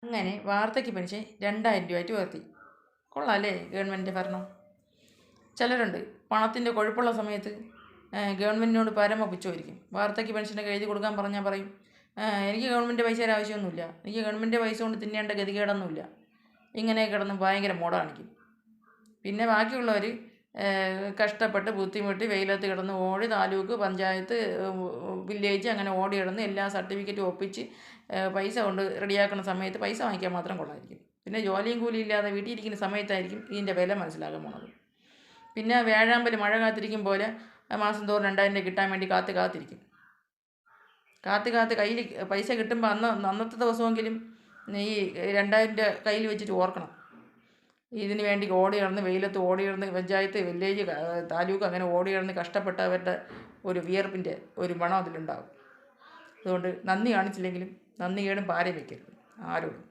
അങ്ങനെ വാർദ്ധക്യ പെൻഷൻ 2000 രൂപയായിട്ട് ഉയർത്തി. കൊള്ളാം അല്ലേ ഗവൺമെൻറ്റിൻ്റെ ഭരണം? ചിലരുണ്ട് പണത്തിൻ്റെ കൊഴുപ്പുള്ള സമയത്ത് ഗവൺമെൻറ്റിനോട് പരമ പുച്ഛമായിരിക്കും. വാർദ്ധക്യ പെൻഷനൊക്കെ എഴുതി കൊടുക്കാൻ പറഞ്ഞാൽ പറയും, എനിക്ക് ഗവൺമെൻറ് പൈസയുടെ ആവശ്യമൊന്നുമില്ല, എനിക്ക് ഗവൺമെൻറ് പൈസ കൊണ്ട് തിന്നേണ്ട ഗതികേടൊന്നുമില്ല. ഇങ്ങനെ കിടന്ന് ഭയങ്കര മോട കാണിക്കും. പിന്നെ ബാക്കിയുള്ളവർ കഷ്ടപ്പെട്ട് ബുദ്ധിമുട്ടി വെയിലത്ത് കിടന്ന് ഓടി താലൂക്ക് പഞ്ചായത്ത് വില്ലേജ് അങ്ങനെ ഓടി കിടന്ന് എല്ലാ സർട്ടിഫിക്കറ്റും ഒപ്പിച്ച് പൈസ കൊണ്ട് റെഡിയാക്കുന്ന സമയത്ത് പൈസ വാങ്ങിക്കാൻ മാത്രം കൊള്ളായിരിക്കും. പിന്നെ ജോലിയും കൂലിയും ഇല്ലാതെ വീട്ടിൽ ഇരിക്കുന്ന സമയത്തായിരിക്കും ഇതിൻ്റെ വില മനസ്സിലാകാൻ പോണത്. പിന്നെ വേഴാമ്പൽ മഴ കാത്തിരിക്കും പോലെ മാസം തോറും 2000 രൂപ കിട്ടാൻ വേണ്ടി കാത്തിരിക്കും. കാത്ത് കയ്യിൽ പൈസ കിട്ടുമ്പോൾ അന്നത്തെ ദിവസമെങ്കിലും ഈ 2000 രൂപ കയ്യിൽ വെച്ചിട്ട് ഓർക്കണം. ഇതിന് വേണ്ടി ഓടി കിടന്ന് വെയിലത്ത് ഓടി കിടന്ന് പഞ്ചായത്ത് വില്ലേജ് താലൂക്ക് അങ്ങനെ ഓടി കിടന്ന് കഷ്ടപ്പെട്ടവരുടെ ഒരു വിയർപ്പിൻ്റെ ഒരു മണം അതിലുണ്ടാകും. അതുകൊണ്ട് നന്ദി കാണിച്ചില്ലെങ്കിലും നന്ദി കേടും പാരയും വയ്ക്കരുത് ആരോടും.